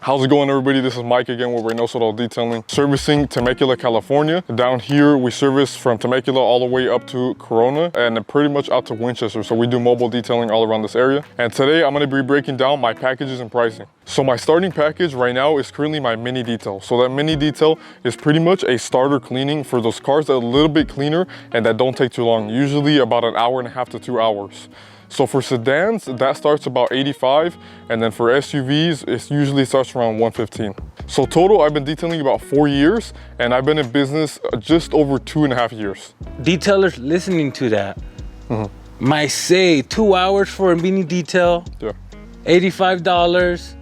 How's it going, everybody? This is Mike again with Reynoso Detailing, servicing Temecula, California. Down here, we service from Temecula all the way up to Corona and pretty much out to Winchester. So we do mobile detailing all around this area. And today I'm going to be breaking down my packages and pricing. So my starting package right now is currently my mini detail. So that mini detail is pretty much a starter cleaning for those cars that are a little bit cleaner and that don't take too long, usually about an hour and a half to 2 hours. So for sedans, that starts about 85, and then for SUVs, it usually starts around 115. So total, I've been detailing about 4 years, and I've been in business just over 2.5 years. Detailers listening to that might say 2 hours for a mini detail, Yeah. $85,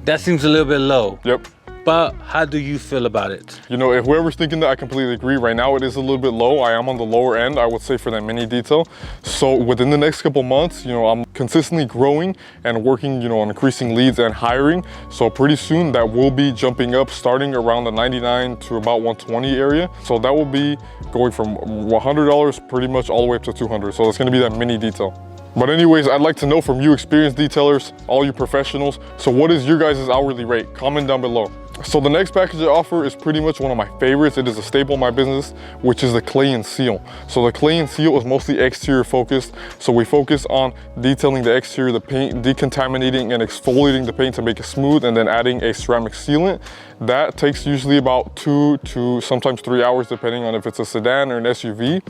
that seems a little bit low. Yep. But how do you feel about it? You know, if whoever's thinking that, I completely agree. Right now, it is a little bit low. I am on the lower end, I would say, for that mini detail. So within the next couple months, you know, I'm consistently growing and working, you know, on increasing leads and hiring. So pretty soon that will be jumping up, starting around the 99 to about 120 area. So that will be going from $100 pretty much all the way up to 200. So it's gonna be that mini detail. But anyways, I'd like to know from you experienced detailers, all you professionals, so what is your guys' hourly rate? Comment down below. So the next package I offer is pretty much one of my favorites. It is a staple in my business, which is the clay and seal. So the clay and seal is mostly exterior focused. So we focus on detailing the exterior, the paint, decontaminating and exfoliating the paint to make it smooth, and then adding a ceramic sealant. That takes usually about 2 to sometimes 3 hours, depending on if it's a sedan or an SUV.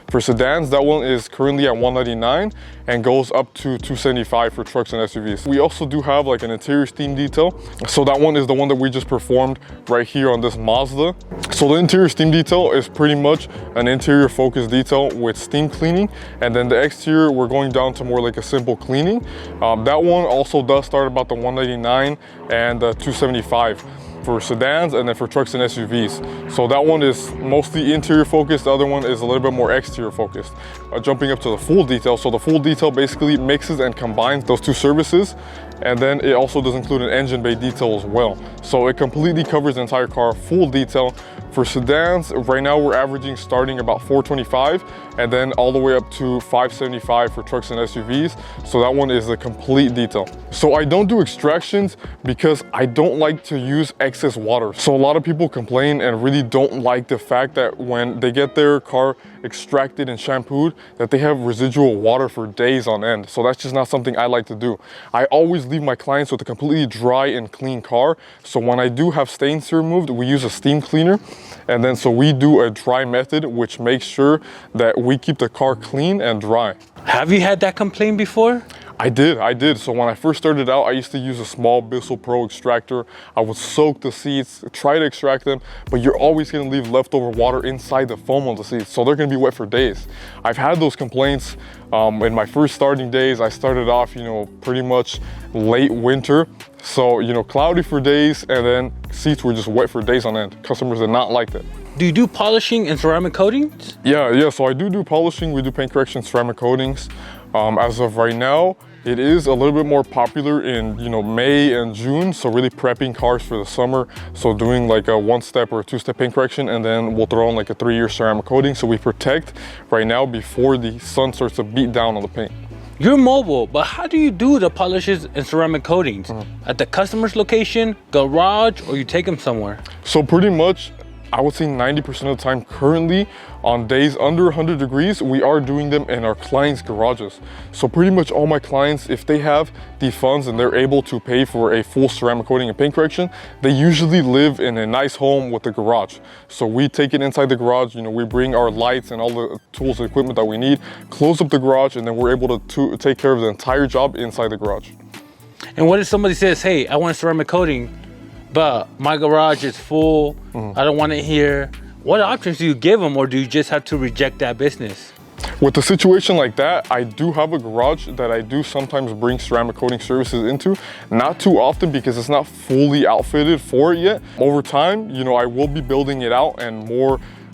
For sedans, that one is currently at $199 and goes up to $275 for trucks and SUVs. We also do have like an interior steam detail. So that one is the one that we just performed right here on this Mazda. So the interior steam detail is pretty much an interior focused detail with steam cleaning. And then the exterior, we're going down to more like a simple cleaning. That one also does start about the $199 and the $275. For sedans, and then for trucks and SUVs. So that one is mostly interior focused, the other one is a little bit more exterior focused. Jumping up to the full detail, so the full detail basically mixes and combines those two services, and then it also does include an engine bay detail as well. So it completely covers the entire car, full detail. For sedans, right now we're averaging starting about $425 and then all the way up to $575 for trucks and SUVs. So that one is a complete detail. So I don't do extractions because I don't like to use excess water. So a lot of people complain and really don't like the fact that when they get their car extracted and shampooed, that they have residual water for days on end. So that's just not something I like to do. I always leave my clients with a completely dry and clean car. So when I do have stains removed, we use a steam cleaner. And then so we do a dry method, which makes sure that we keep the car clean and dry. Have you had that complaint before? I did. So when I first started out, I used to use a small Bissell Pro extractor. I would soak the seats, try to extract them, but you're always gonna leave leftover water inside the foam on the seats. So they're gonna be wet for days. I've had those complaints in my first starting days. I started off, you know, pretty much late winter. So, you know, cloudy for days, and then seats were just wet for days on end. Customers did not like that. Do you do polishing and ceramic coatings? Yeah, so I do polishing. We do paint correction, ceramic coatings. As of right now, it is a little bit more popular in, you know, May and June. So really prepping cars for the summer. So doing like a 1-step or a 2-step paint correction, and then we'll throw on like a 3-year ceramic coating. So we protect right now before the sun starts to beat down on the paint. You're mobile, but how do you do the polishes and ceramic coatings? At the customer's location, garage, or you take them somewhere? So pretty much, I would say 90% of the time currently, on days under 100 degrees, we are doing them in our clients' garages. So pretty much all my clients, if they have the funds and they're able to pay for a full ceramic coating and paint correction, they usually live in a nice home with a garage. So we take it inside the garage, you know, we bring our lights and all the tools and equipment that we need, close up the garage, and then we're able to take care of the entire job inside the garage. And what if somebody says, hey, I want a ceramic coating, but my garage is full, I don't want it here? What options do you give them, or do you just have to reject that business? With a situation like that, I do have a garage that I do sometimes bring ceramic coating services into. Not too often because it's not fully outfitted for it yet. Over time, you know, I will be building it out and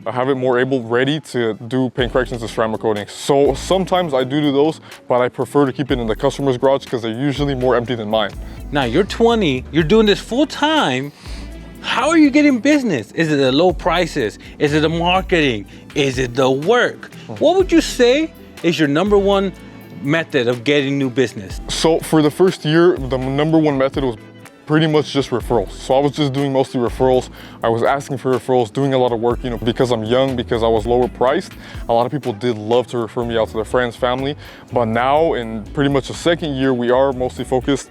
have it more ready to do paint corrections and ceramic coatings. So sometimes I do those, but I prefer to keep it in the customer's garage because they're usually more empty than mine. Now you're 20, you're doing this full time. How are you getting business? Is it the low prices? Is it the marketing? Is it the work? What would you say is your #1 method of getting new business? So for the first year, the #1 method was pretty much just referrals. So I was just doing mostly referrals. I was asking for referrals, doing a lot of work, you know, because I'm young, because I was lower priced. A lot of people did love to refer me out to their friends, family. But now in pretty much the second year, we are mostly focused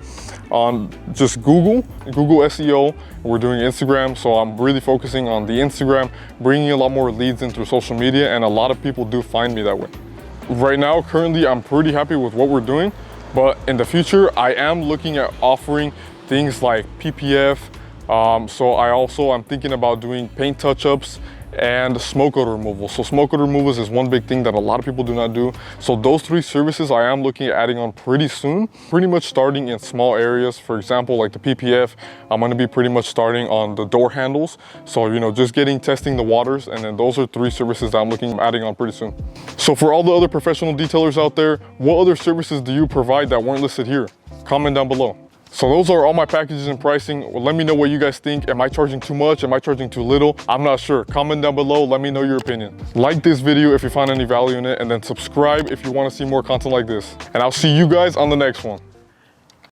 on just Google SEO. We're doing Instagram, so I'm really focusing on the Instagram, bringing a lot more leads in through social media, and a lot of people do find me that way. Right now, currently, I'm pretty happy with what we're doing, but in the future, I am looking at offering things like PPF. So I'm thinking about doing paint touch-ups and smoke odor removal. So smoke odor removals is one big thing that a lot of people do not do. So those 3 services I am looking at adding on pretty soon, pretty much starting in small areas. For example, like the PPF, I'm gonna be pretty much starting on the door handles. So, you know, just testing the waters, and then those are 3 services that I'm looking at adding on pretty soon. So for all the other professional detailers out there, what other services do you provide that weren't listed here? Comment down below. So those are all my packages and pricing. Well, let me know what you guys think. Am I charging too much? Am I charging too little? I'm not sure. Comment down below. Let me know your opinion. Like this video if you found any value in it, and then subscribe if you want to see more content like this. And I'll see you guys on the next one.